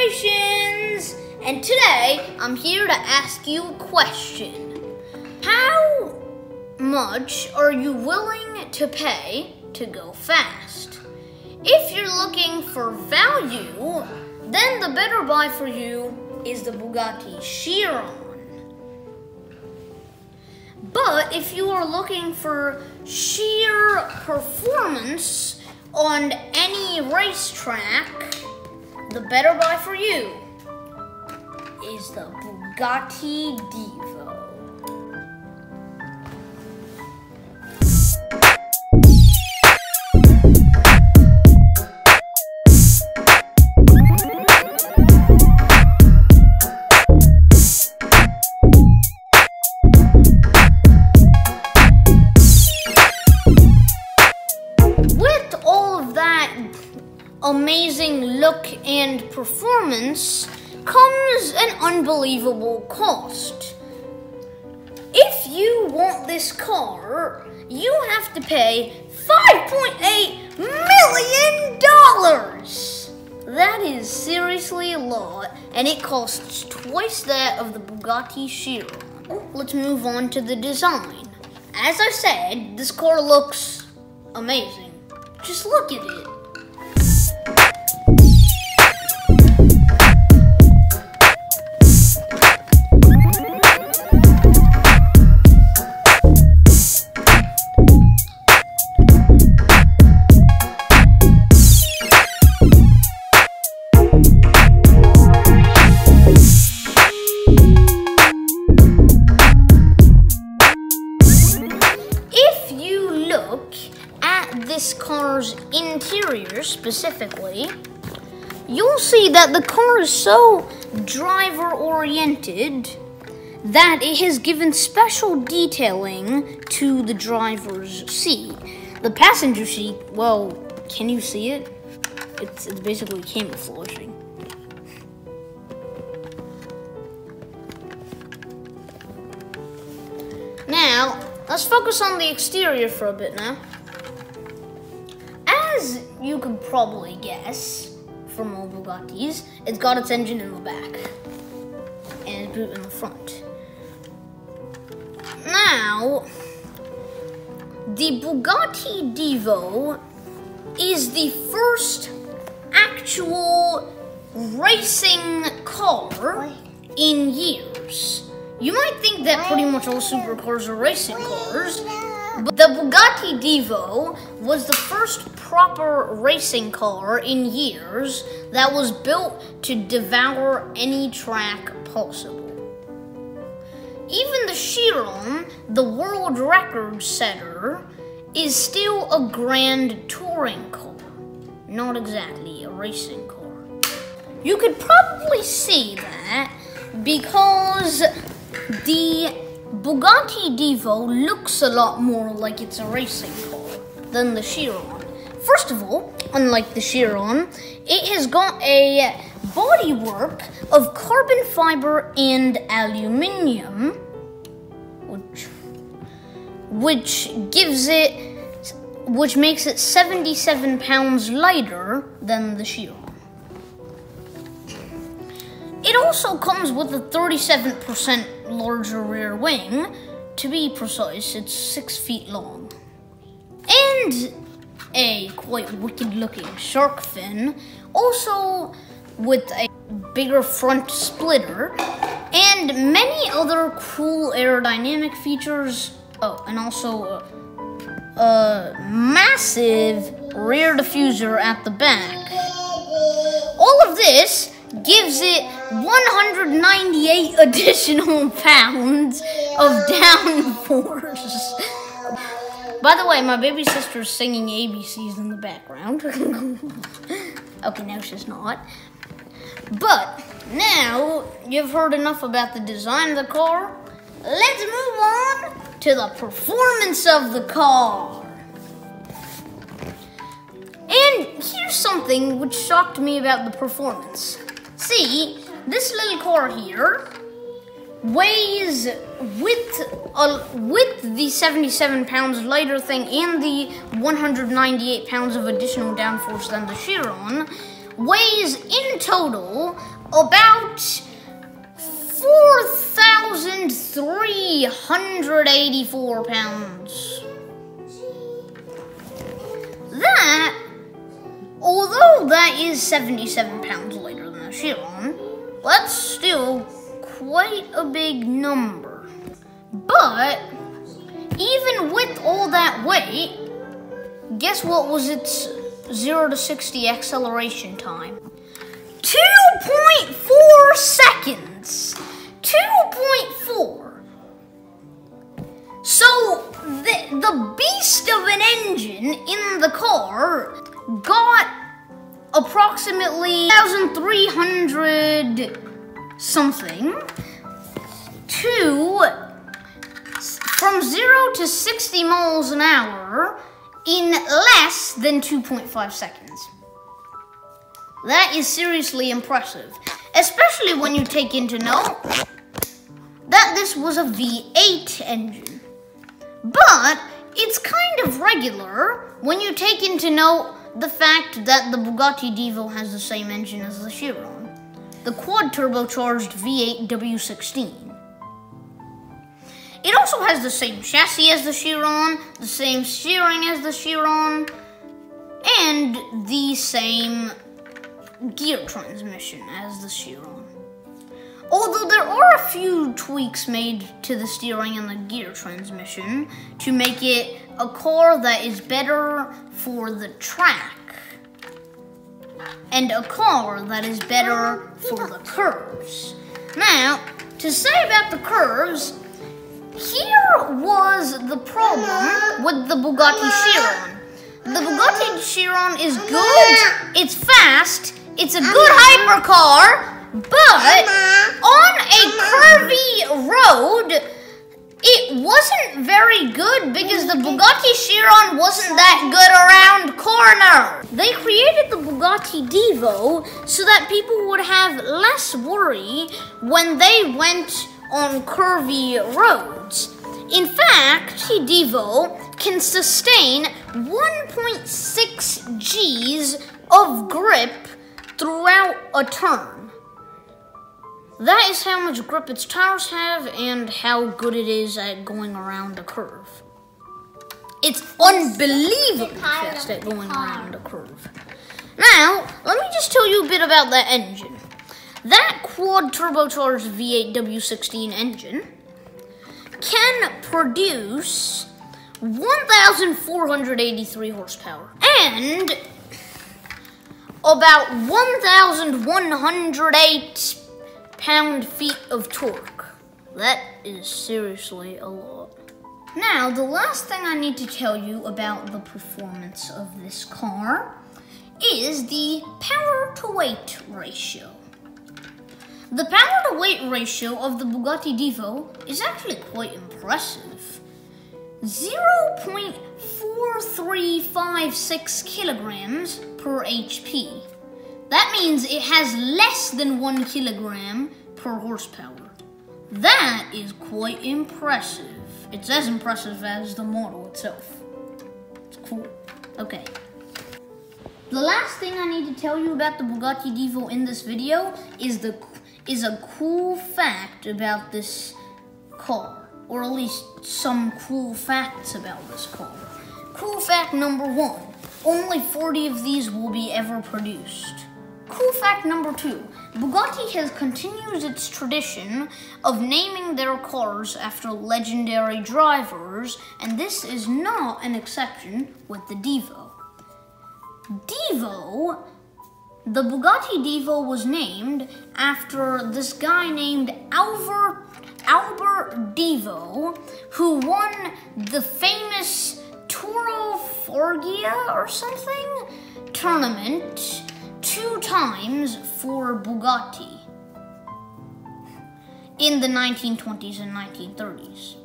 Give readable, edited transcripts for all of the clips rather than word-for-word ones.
Congratulations! And today, I'm here to ask you a question. How much are you willing to pay to go fast? If you're looking for value, then the better buy for you is the Bugatti Chiron. But if you are looking for sheer performance on any racetrack, the better buy for you is the Bugatti Divo. With all of that amazing look and performance comes an unbelievable cost. If you want this car, you have to pay $5.8 million. That is seriously a lot, and it costs twice that of the Bugatti Chiron. Let's move on to the design. As I said, this car looks amazing. Just look at it. This car's interior specifically, you'll see that the car is so driver-oriented that it has given special detailing to the driver's seat. The passenger seat, well, can you see it? It's basically camouflaging. Now, let's focus on the exterior for a bit now. As you could probably guess from all Bugattis, it's got its engine in the back and its boot in the front. Now, the Bugatti Divo is the first actual racing car in years. You might think that pretty much all supercars are racing cars, but the Bugatti Divo was the first proper racing car in years that was built to devour any track possible. Even the Chiron, the world record setter, is still a grand touring car, not exactly a racing car. You could probably see that because the Bugatti Divo looks a lot more like it's a racing car than the Chiron. First of all, unlike the Chiron, it has got a bodywork of carbon fiber and aluminium, which makes it 77 pounds lighter than the Chiron. It also comes with a 37% larger rear wing. To be precise, it's 6 feet long. And a quite wicked looking shark fin, also with a bigger front splitter, and many other cool aerodynamic features. Oh, and also a massive rear diffuser at the back. All of this gives it 198 additional pounds of downforce. By the way, my baby sister's singing ABCs in the background. Okay, no, she's not. But now you've heard enough about the design of the car. Let's move on to the performance of the car. And here's something which shocked me about the performance. See, this little car here weighs, with the 77 pounds lighter thing and the 198 pounds of additional downforce than the Chiron, weighs in total about 4,384 pounds. That, although that is 77 pounds lighter than the Chiron, that's still quite a big number. But even with all that weight, guess what was its 0 to 60 acceleration time? 2.4 seconds. 2.4. So the beast of an engine in the car got approximately 1,300 something from 0 to 60 miles an hour in less than 2.5 seconds. That is seriously impressive, especially when you take into note that this was a V8 engine. But it's kind of regular when you take into note the fact that the Bugatti Divo has the same engine as the Chiron, the quad-turbocharged V8 W16. It also has the same chassis as the Chiron, the same steering as the Chiron, and the same gear transmission as the Chiron. Although there are a few tweaks made to the steering and the gear transmission to make it a car that is better for the track and a car that is better for the curves. Now, to say about the curves, here was the problem with the Bugatti Chiron. The Bugatti Chiron is good, it's fast, it's a good hypercar, but on a curvy road, it wasn't very good because the Bugatti Chiron wasn't that good around corners. They created the Bugatti Divo so that people would have less worry when they went on curvy roads. In fact, the Divo can sustain 1.6 Gs of grip throughout a turn. That is how much grip its tires have and how good it is at going around a curve. It's unbelievably fast at going around a curve. Now, let me just tell you a bit about that engine. That quad-turbocharged V8 W16 engine can produce 1,483 horsepower and about 1,108 pound-feet of torque. That is seriously a lot. Now, the last thing I need to tell you about the performance of this car is the power-to-weight ratio. The power-to-weight ratio of the Bugatti Divo is actually quite impressive. 0.4356 kilograms per HP. That means it has less than 1 kilogram per horsepower. That is quite impressive. It's as impressive as the model itself. It's cool. Okay. The last thing I need to tell you about the Bugatti Divo in this video is a cool fact about this car, or at least some cool facts about this car. Cool fact number 1, only 40 of these will be ever produced. Cool fact number 2, Bugatti has continued its tradition of naming their cars after legendary drivers, and this is not an exception with the Divo. The Bugatti Divo was named after this guy named Albert Divo, who won the famous Toro Forgia or something tournament 2 times for Bugatti in the 1920s and 1930s.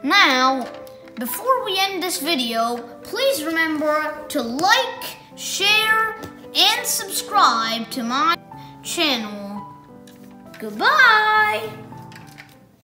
Now, before we end this video, please remember to like, share, and subscribe to my channel. Goodbye!